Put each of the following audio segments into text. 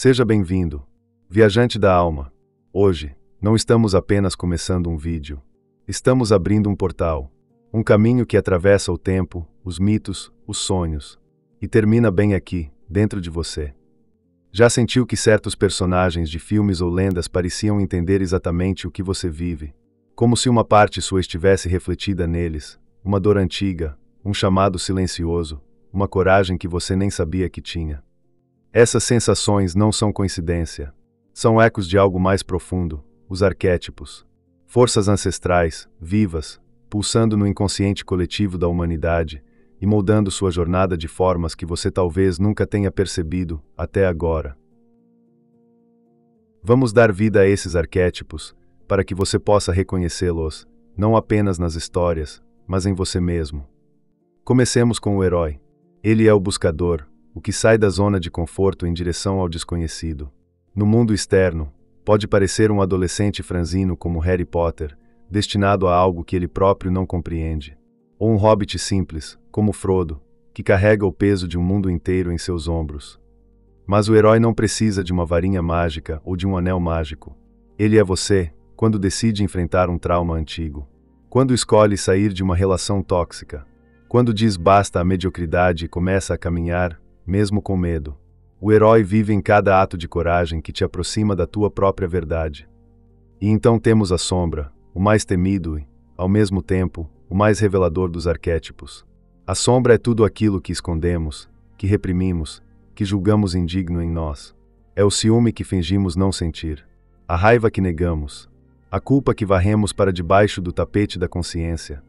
Seja bem-vindo, viajante da alma. Hoje, não estamos apenas começando um vídeo. Estamos abrindo um portal. Um caminho que atravessa o tempo, os mitos, os sonhos. E termina bem aqui, dentro de você. Já sentiu que certos personagens de filmes ou lendas pareciam entender exatamente o que você vive? Como se uma parte sua estivesse refletida neles, uma dor antiga, um chamado silencioso, uma coragem que você nem sabia que tinha. Essas sensações não são coincidência. São ecos de algo mais profundo, os arquétipos. Forças ancestrais, vivas, pulsando no inconsciente coletivo da humanidade e moldando sua jornada de formas que você talvez nunca tenha percebido até agora. Vamos dar vida a esses arquétipos, para que você possa reconhecê-los, não apenas nas histórias, mas em você mesmo. Comecemos com o herói. Ele é o buscador, o que sai da zona de conforto em direção ao desconhecido. No mundo externo, pode parecer um adolescente franzino como Harry Potter, destinado a algo que ele próprio não compreende. Ou um hobbit simples, como Frodo, que carrega o peso de um mundo inteiro em seus ombros. Mas o herói não precisa de uma varinha mágica ou de um anel mágico. Ele é você, quando decide enfrentar um trauma antigo. Quando escolhe sair de uma relação tóxica. Quando diz basta à mediocridade e começa a caminhar, mesmo com medo. O herói vive em cada ato de coragem que te aproxima da tua própria verdade. E então temos a sombra, o mais temido e, ao mesmo tempo, o mais revelador dos arquétipos. A sombra é tudo aquilo que escondemos, que reprimimos, que julgamos indigno em nós. É o ciúme que fingimos não sentir, a raiva que negamos, a culpa que varremos para debaixo do tapete da consciência.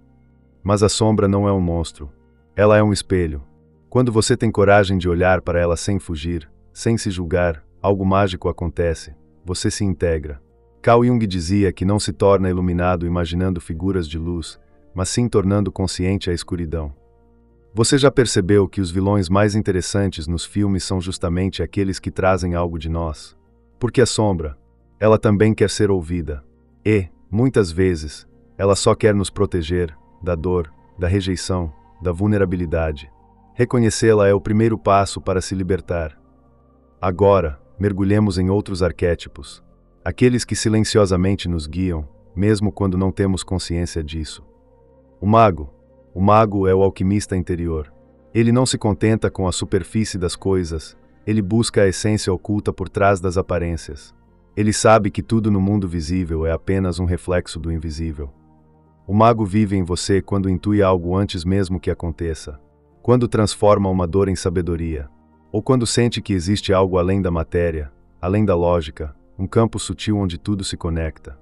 Mas a sombra não é um monstro. Ela é um espelho. Quando você tem coragem de olhar para ela sem fugir, sem se julgar, algo mágico acontece. Você se integra. Carl Jung dizia que não se torna iluminado imaginando figuras de luz, mas sim tornando consciente a escuridão. Você já percebeu que os vilões mais interessantes nos filmes são justamente aqueles que trazem algo de nós? Porque a sombra, ela também quer ser ouvida. E, muitas vezes, ela só quer nos proteger da dor, da rejeição, da vulnerabilidade. Reconhecê-la é o primeiro passo para se libertar. Agora, mergulhemos em outros arquétipos. Aqueles que silenciosamente nos guiam, mesmo quando não temos consciência disso. O mago. O mago é o alquimista interior. Ele não se contenta com a superfície das coisas, ele busca a essência oculta por trás das aparências. Ele sabe que tudo no mundo visível é apenas um reflexo do invisível. O mago vive em você quando intui algo antes mesmo que aconteça. Quando transforma uma dor em sabedoria. Ou quando sente que existe algo além da matéria, além da lógica, um campo sutil onde tudo se conecta.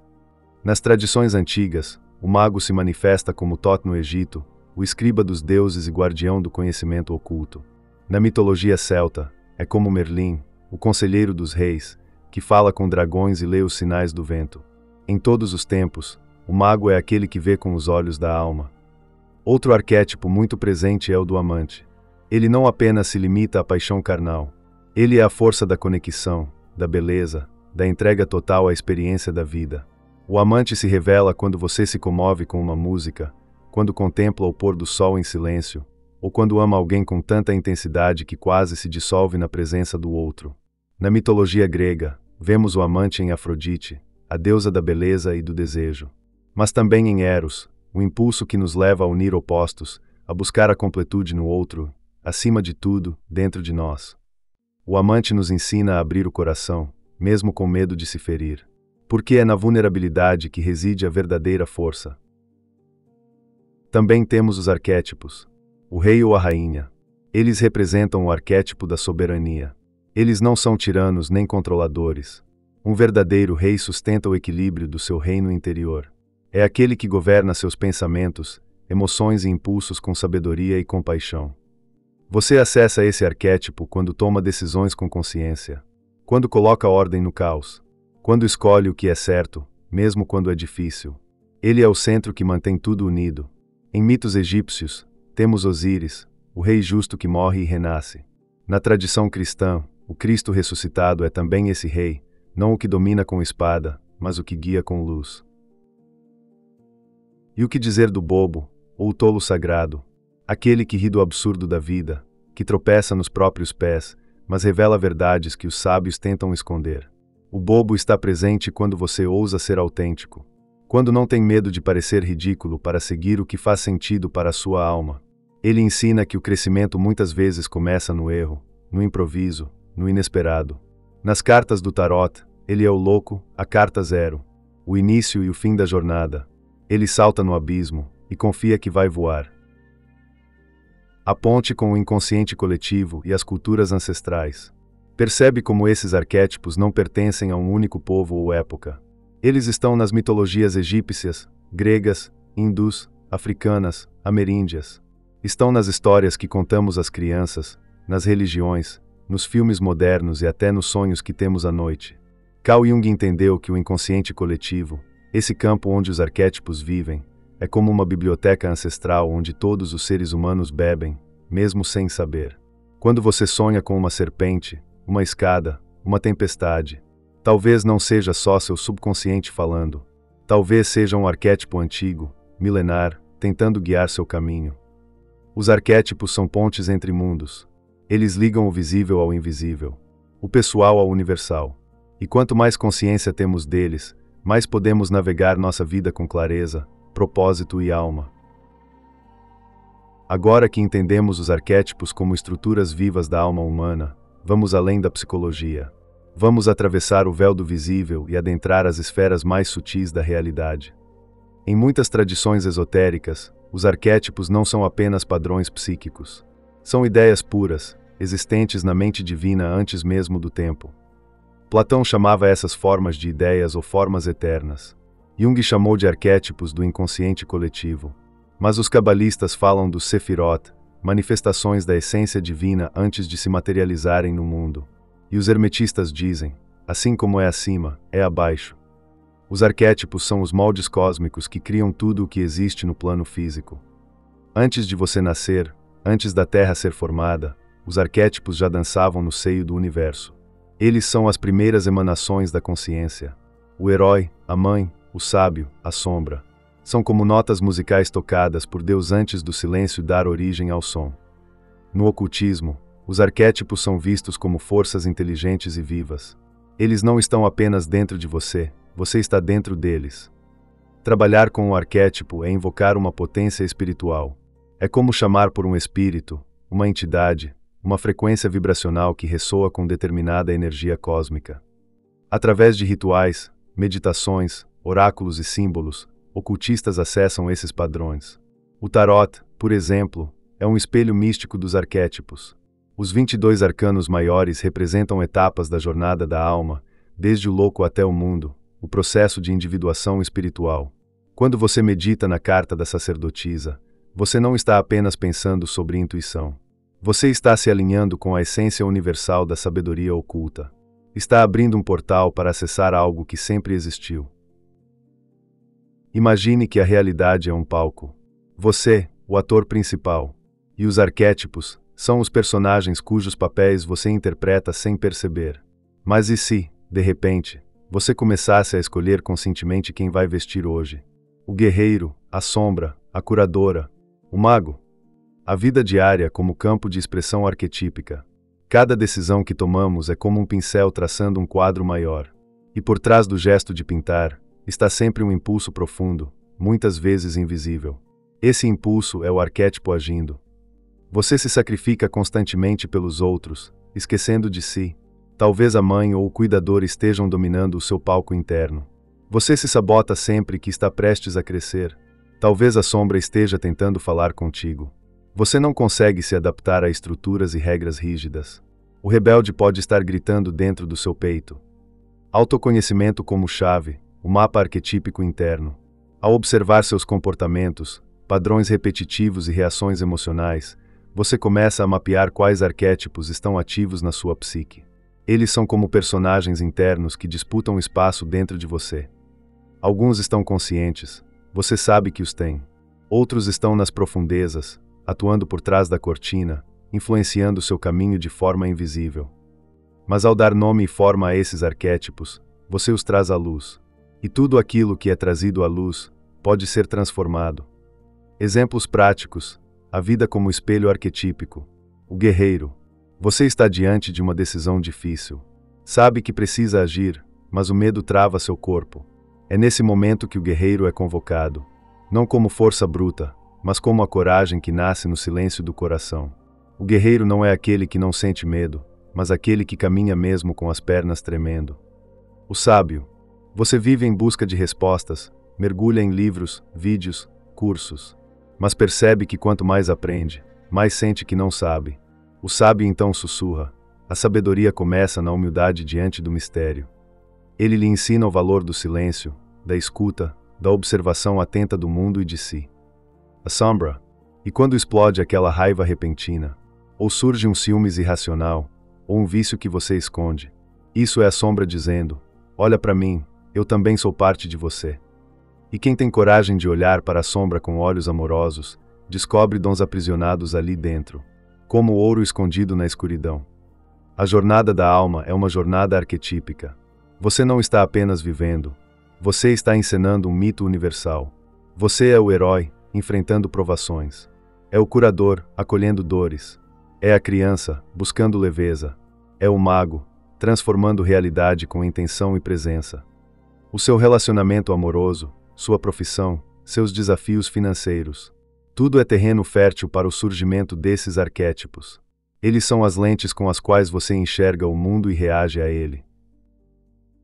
Nas tradições antigas, o mago se manifesta como Thoth no Egito, o escriba dos deuses e guardião do conhecimento oculto. Na mitologia celta, é como Merlin, o conselheiro dos reis, que fala com dragões e lê os sinais do vento. Em todos os tempos, o mago é aquele que vê com os olhos da alma. Outro arquétipo muito presente é o do amante. Ele não apenas se limita à paixão carnal. Ele é a força da conexão, da beleza, da entrega total à experiência da vida. O amante se revela quando você se comove com uma música, quando contempla o pôr do sol em silêncio, ou quando ama alguém com tanta intensidade que quase se dissolve na presença do outro. Na mitologia grega, vemos o amante em Afrodite, a deusa da beleza e do desejo. Mas também em Eros, o impulso que nos leva a unir opostos, a buscar a completude no outro, acima de tudo, dentro de nós. O amante nos ensina a abrir o coração, mesmo com medo de se ferir. Porque é na vulnerabilidade que reside a verdadeira força. Também temos os arquétipos. O rei ou a rainha. Eles representam o arquétipo da soberania. Eles não são tiranos nem controladores. Um verdadeiro rei sustenta o equilíbrio do seu reino interior. É aquele que governa seus pensamentos, emoções e impulsos com sabedoria e compaixão. Você acessa esse arquétipo quando toma decisões com consciência. Quando coloca ordem no caos. Quando escolhe o que é certo, mesmo quando é difícil. Ele é o centro que mantém tudo unido. Em mitos egípcios, temos Osíris, o rei justo que morre e renasce. Na tradição cristã, o Cristo ressuscitado é também esse rei, não o que domina com espada, mas o que guia com luz. E o que dizer do bobo, ou o tolo sagrado, aquele que ri do absurdo da vida, que tropeça nos próprios pés, mas revela verdades que os sábios tentam esconder. O bobo está presente quando você ousa ser autêntico, quando não tem medo de parecer ridículo para seguir o que faz sentido para a sua alma. Ele ensina que o crescimento muitas vezes começa no erro, no improviso, no inesperado. Nas cartas do tarot, ele é o louco, a carta 0, o início e o fim da jornada. Ele salta no abismo e confia que vai voar. A ponte com o inconsciente coletivo e as culturas ancestrais. Percebe como esses arquétipos não pertencem a um único povo ou época. Eles estão nas mitologias egípcias, gregas, hindus, africanas, ameríndias. Estão nas histórias que contamos às crianças, nas religiões, nos filmes modernos e até nos sonhos que temos à noite. Carl Jung entendeu que o inconsciente coletivo, esse campo onde os arquétipos vivem, é como uma biblioteca ancestral onde todos os seres humanos bebem, mesmo sem saber. Quando você sonha com uma serpente, uma escada, uma tempestade, talvez não seja só seu subconsciente falando. Talvez seja um arquétipo antigo, milenar, tentando guiar seu caminho. Os arquétipos são pontes entre mundos. Eles ligam o visível ao invisível, o pessoal ao universal. E quanto mais consciência temos deles, mais podemos navegar nossa vida com clareza, propósito e alma. Agora que entendemos os arquétipos como estruturas vivas da alma humana, vamos além da psicologia. Vamos atravessar o véu do visível e adentrar as esferas mais sutis da realidade. Em muitas tradições esotéricas, os arquétipos não são apenas padrões psíquicos. São ideias puras, existentes na mente divina antes mesmo do tempo. Platão chamava essas formas de ideias ou formas eternas. Jung chamou de arquétipos do inconsciente coletivo. Mas os cabalistas falam dos Sefirot, manifestações da essência divina antes de se materializarem no mundo. E os hermetistas dizem, assim como é acima, é abaixo. Os arquétipos são os moldes cósmicos que criam tudo o que existe no plano físico. Antes de você nascer, antes da Terra ser formada, os arquétipos já dançavam no seio do universo. Eles são as primeiras emanações da consciência. O herói, a mãe, o sábio, a sombra. São como notas musicais tocadas por Deus antes do silêncio dar origem ao som. No ocultismo, os arquétipos são vistos como forças inteligentes e vivas. Eles não estão apenas dentro de você, você está dentro deles. Trabalhar com o arquétipo é invocar uma potência espiritual. É como chamar por um espírito, uma entidade, uma frequência vibracional que ressoa com determinada energia cósmica. Através de rituais, meditações, oráculos e símbolos, ocultistas acessam esses padrões. O tarot, por exemplo, é um espelho místico dos arquétipos. Os 22 arcanos maiores representam etapas da jornada da alma, desde o louco até o mundo, o processo de individuação espiritual. Quando você medita na carta da sacerdotisa, você não está apenas pensando sobre intuição. Você está se alinhando com a essência universal da sabedoria oculta. Está abrindo um portal para acessar algo que sempre existiu. Imagine que a realidade é um palco. Você, o ator principal, e os arquétipos são os personagens cujos papéis você interpreta sem perceber. Mas e se, de repente, você começasse a escolher conscientemente quem vai vestir hoje? O guerreiro, a sombra, a curadora, o mago? A vida diária como campo de expressão arquetípica. Cada decisão que tomamos é como um pincel traçando um quadro maior. E por trás do gesto de pintar, está sempre um impulso profundo, muitas vezes invisível. Esse impulso é o arquétipo agindo. Você se sacrifica constantemente pelos outros, esquecendo de si. Talvez a mãe ou o cuidador estejam dominando o seu palco interno. Você se sabota sempre que está prestes a crescer. Talvez a sombra esteja tentando falar contigo. Você não consegue se adaptar a estruturas e regras rígidas. O rebelde pode estar gritando dentro do seu peito. Autoconhecimento como chave, o mapa arquetípico interno. Ao observar seus comportamentos, padrões repetitivos e reações emocionais, você começa a mapear quais arquétipos estão ativos na sua psique. Eles são como personagens internos que disputam espaço dentro de você. Alguns estão conscientes, você sabe que os tem. Outros estão nas profundezas, atuando por trás da cortina, influenciando seu caminho de forma invisível. Mas ao dar nome e forma a esses arquétipos, você os traz à luz. E tudo aquilo que é trazido à luz pode ser transformado. Exemplos práticos: a vida como espelho arquetípico. O guerreiro. Você está diante de uma decisão difícil. Sabe que precisa agir, mas o medo trava seu corpo. É nesse momento que o guerreiro é convocado, não como força bruta, mas como a coragem que nasce no silêncio do coração. O guerreiro não é aquele que não sente medo, mas aquele que caminha mesmo com as pernas tremendo. O sábio. Você vive em busca de respostas, mergulha em livros, vídeos, cursos, mas percebe que quanto mais aprende, mais sente que não sabe. O sábio então sussurra. A sabedoria começa na humildade diante do mistério. Ele lhe ensina o valor do silêncio, da escuta, da observação atenta do mundo e de si. A sombra. E quando explode aquela raiva repentina, ou surge um ciúmes irracional, ou um vício que você esconde, isso é a sombra dizendo: olha para mim, eu também sou parte de você. E quem tem coragem de olhar para a sombra com olhos amorosos, descobre dons aprisionados ali dentro, como o ouro escondido na escuridão. A jornada da alma é uma jornada arquetípica. Você não está apenas vivendo, você está encenando um mito universal. Você é o herói, enfrentando provações. É o curador, acolhendo dores. É a criança, buscando leveza. É o mago, transformando realidade com intenção e presença. O seu relacionamento amoroso, sua profissão, seus desafios financeiros. Tudo é terreno fértil para o surgimento desses arquétipos. Eles são as lentes com as quais você enxerga o mundo e reage a ele.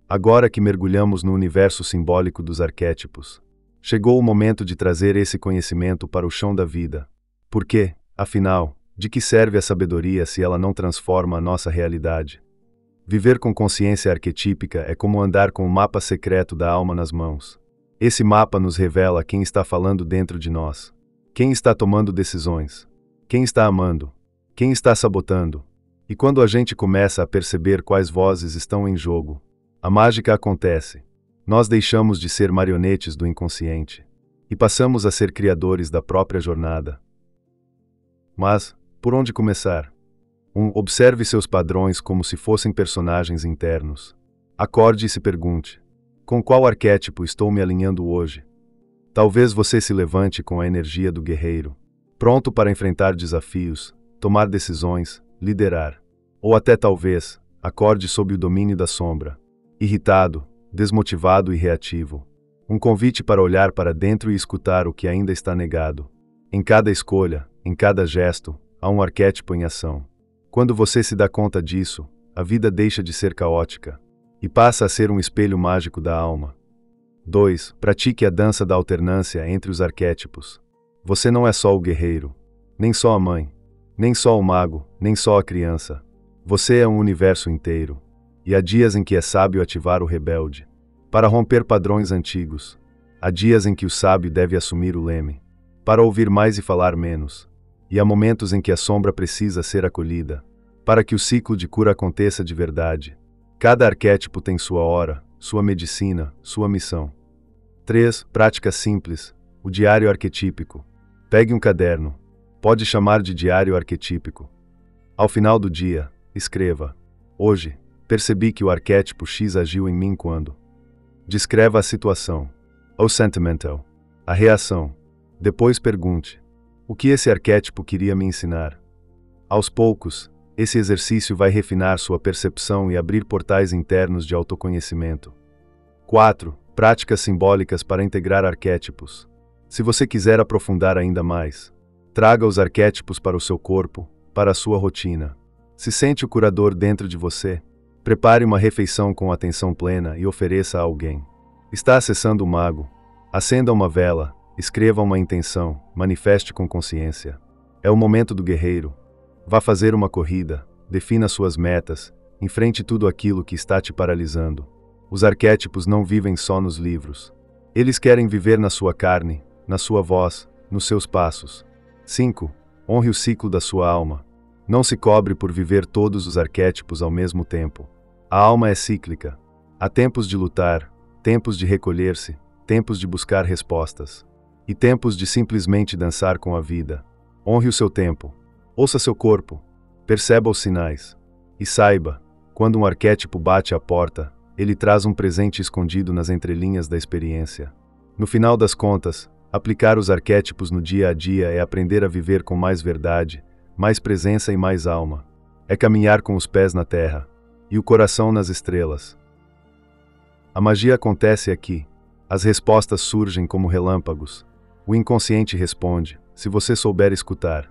Agora que mergulhamos no universo simbólico dos arquétipos, chegou o momento de trazer esse conhecimento para o chão da vida. Porque, afinal, de que serve a sabedoria se ela não transforma a nossa realidade? Viver com consciência arquetípica é como andar com o mapa secreto da alma nas mãos. Esse mapa nos revela quem está falando dentro de nós, quem está tomando decisões, quem está amando, quem está sabotando. E quando a gente começa a perceber quais vozes estão em jogo, a mágica acontece. Nós deixamos de ser marionetes do inconsciente e passamos a ser criadores da própria jornada. Mas, por onde começar? Observe seus padrões como se fossem personagens internos. Acorde e se pergunte: com qual arquétipo estou me alinhando hoje? Talvez você se levante com a energia do guerreiro, pronto para enfrentar desafios, tomar decisões, liderar. Ou até talvez, acorde sob o domínio da sombra, irritado, desmotivado e reativo. Um convite para olhar para dentro e escutar o que ainda está negado. Em cada escolha, em cada gesto, há um arquétipo em ação. Quando você se dá conta disso, a vida deixa de ser caótica e passa a ser um espelho mágico da alma. 2. Pratique a dança da alternância entre os arquétipos. Você não é só o guerreiro, nem só a mãe, nem só o mago, nem só a criança. Você é um universo inteiro. E há dias em que é sábio ativar o rebelde, para romper padrões antigos. Há dias em que o sábio deve assumir o leme, para ouvir mais e falar menos. E há momentos em que a sombra precisa ser acolhida, para que o ciclo de cura aconteça de verdade. Cada arquétipo tem sua hora, sua medicina, sua missão. 3. Prática simples. O diário arquetípico. Pegue um caderno. Pode chamar de diário arquetípico. Ao final do dia, escreva: hoje, percebi que o arquétipo X agiu em mim quando. Descreva a situação. O sentimental. A reação. Depois pergunte: o que esse arquétipo queria me ensinar? Aos poucos, esse exercício vai refinar sua percepção e abrir portais internos de autoconhecimento. 4. Práticas simbólicas para integrar arquétipos. Se você quiser aprofundar ainda mais, traga os arquétipos para o seu corpo, para a sua rotina. Se sente o curador dentro de você, prepare uma refeição com atenção plena e ofereça a alguém. Está acessando o mago? Acenda uma vela, escreva uma intenção, manifeste com consciência. É o momento do guerreiro. Vá fazer uma corrida, defina suas metas, enfrente tudo aquilo que está te paralisando. Os arquétipos não vivem só nos livros. Eles querem viver na sua carne, na sua voz, nos seus passos. 5. Honre o ciclo da sua alma. Não se cobre por viver todos os arquétipos ao mesmo tempo. A alma é cíclica. Há tempos de lutar, tempos de recolher-se, tempos de buscar respostas. E tempos de simplesmente dançar com a vida. Honre o seu tempo. Ouça seu corpo. Perceba os sinais. E saiba, quando um arquétipo bate à porta, ele traz um presente escondido nas entrelinhas da experiência. No final das contas, aplicar os arquétipos no dia a dia é aprender a viver com mais verdade, mais presença e mais alma. É caminhar com os pés na terra e o coração nas estrelas. A magia acontece aqui. As respostas surgem como relâmpagos. O inconsciente responde, se você souber escutar.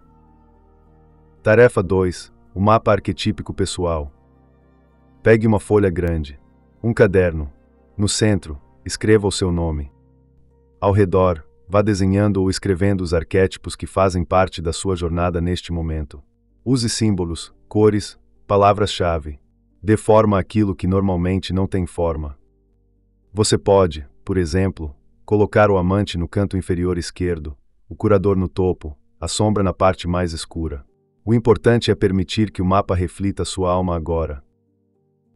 Tarefa 2. O mapa arquetípico pessoal. Pegue uma folha grande, um caderno. No centro, escreva o seu nome. Ao redor, vá desenhando ou escrevendo os arquétipos que fazem parte da sua jornada neste momento. Use símbolos, cores, palavras-chave. Dê forma àquilo que normalmente não tem forma. Você pode, por exemplo, colocar o amante no canto inferior esquerdo, o curador no topo, a sombra na parte mais escura. O importante é permitir que o mapa reflita sua alma agora.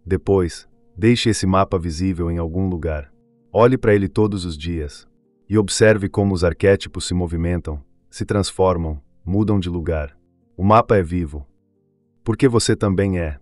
Depois, deixe esse mapa visível em algum lugar. Olhe para ele todos os dias. E observe como os arquétipos se movimentam, se transformam, mudam de lugar. O mapa é vivo. Porque você também é.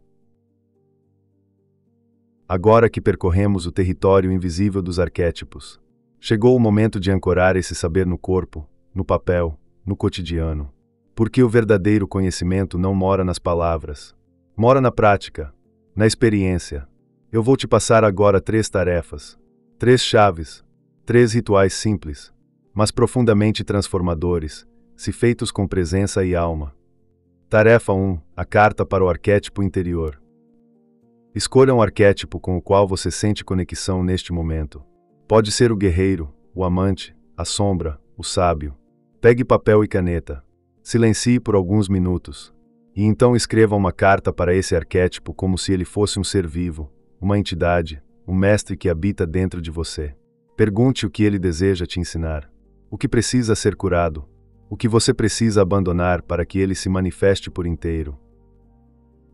Agora que percorremos o território invisível dos arquétipos, chegou o momento de ancorar esse saber no corpo, no papel, no cotidiano. Porque o verdadeiro conhecimento não mora nas palavras. Mora na prática, na experiência. Eu vou te passar agora 3 tarefas, 3 chaves, 3 rituais simples, mas profundamente transformadores, se feitos com presença e alma. Tarefa 1. A carta para o arquétipo interior. Escolha um arquétipo com o qual você sente conexão neste momento. Pode ser o guerreiro, o amante, a sombra, o sábio. Pegue papel e caneta. Silencie por alguns minutos. E então escreva uma carta para esse arquétipo como se ele fosse um ser vivo, uma entidade, um mestre que habita dentro de você. Pergunte o que ele deseja te ensinar. O que precisa ser curado. O que você precisa abandonar para que ele se manifeste por inteiro.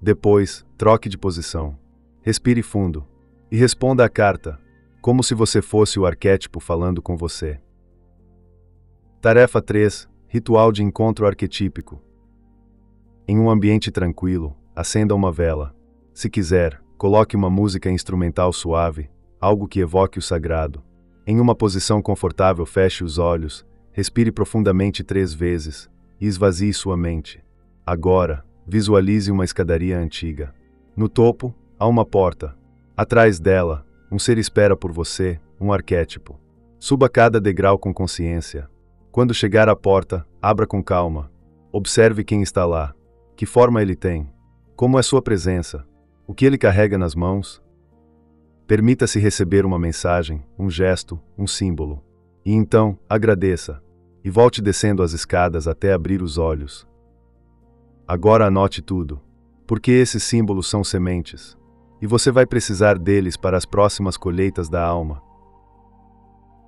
Depois, troque de posição. Respire fundo. E responda à carta, como se você fosse o arquétipo falando com você. Tarefa 3. Ritual de encontro arquetípico. Em um ambiente tranquilo, acenda uma vela. Se quiser, coloque uma música instrumental suave, algo que evoque o sagrado. Em uma posição confortável, feche os olhos, respire profundamente 3 vezes e esvazie sua mente. Agora, visualize uma escadaria antiga. No topo, há uma porta. Atrás dela, um ser espera por você, um arquétipo. Suba cada degrau com consciência. Quando chegar à porta, abra com calma. Observe quem está lá. Que forma ele tem? Como é sua presença? O que ele carrega nas mãos? Permita-se receber uma mensagem, um gesto, um símbolo. E então, agradeça. E volte descendo as escadas até abrir os olhos. Agora anote tudo. Porque esses símbolos são sementes. E você vai precisar deles para as próximas colheitas da alma.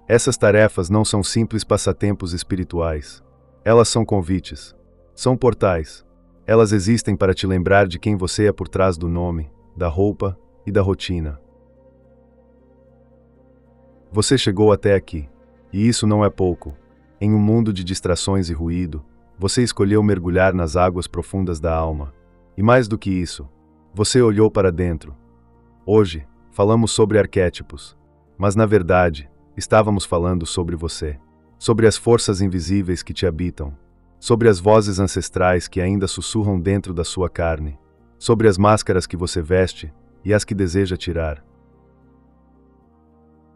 Essas tarefas não são simples passatempos espirituais. Elas são convites. São portais. Elas existem para te lembrar de quem você é por trás do nome, da roupa e da rotina. Você chegou até aqui. E isso não é pouco. Em um mundo de distrações e ruído, você escolheu mergulhar nas águas profundas da alma. E mais do que isso, você olhou para dentro. Hoje, falamos sobre arquétipos. Mas na verdade, estávamos falando sobre você. Sobre as forças invisíveis que te habitam. Sobre as vozes ancestrais que ainda sussurram dentro da sua carne. Sobre as máscaras que você veste e as que deseja tirar.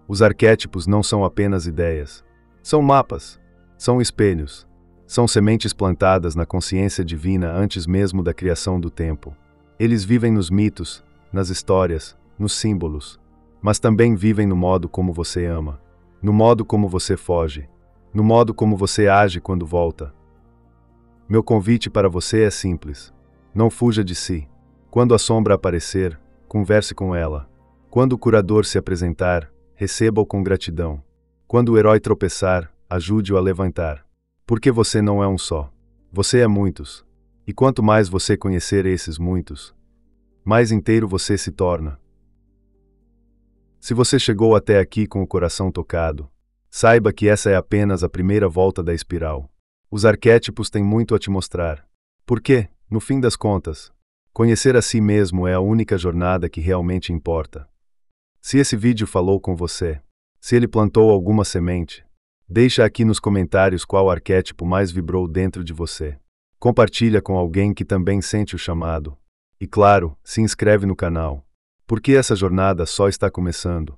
Os arquétipos não são apenas ideias. São mapas. São espelhos. São sementes plantadas na consciência divina antes mesmo da criação do tempo. Eles vivem nos mitos, nas histórias, nos símbolos. Mas também vivem no modo como você ama. No modo como você foge. No modo como você age quando volta. Meu convite para você é simples. Não fuja de si. Quando a sombra aparecer, converse com ela. Quando o curador se apresentar, receba-o com gratidão. Quando o herói tropeçar, ajude-o a levantar. Porque você não é um só. Você é muitos. E quanto mais você conhecer esses muitos, mais inteiro você se torna. Se você chegou até aqui com o coração tocado, saiba que essa é apenas a primeira volta da espiral. Os arquétipos têm muito a te mostrar. Porque, no fim das contas, conhecer a si mesmo é a única jornada que realmente importa. Se esse vídeo falou com você, se ele plantou alguma semente, deixa aqui nos comentários qual arquétipo mais vibrou dentro de você. Compartilha com alguém que também sente o chamado. E claro, se inscreve no canal, porque essa jornada só está começando.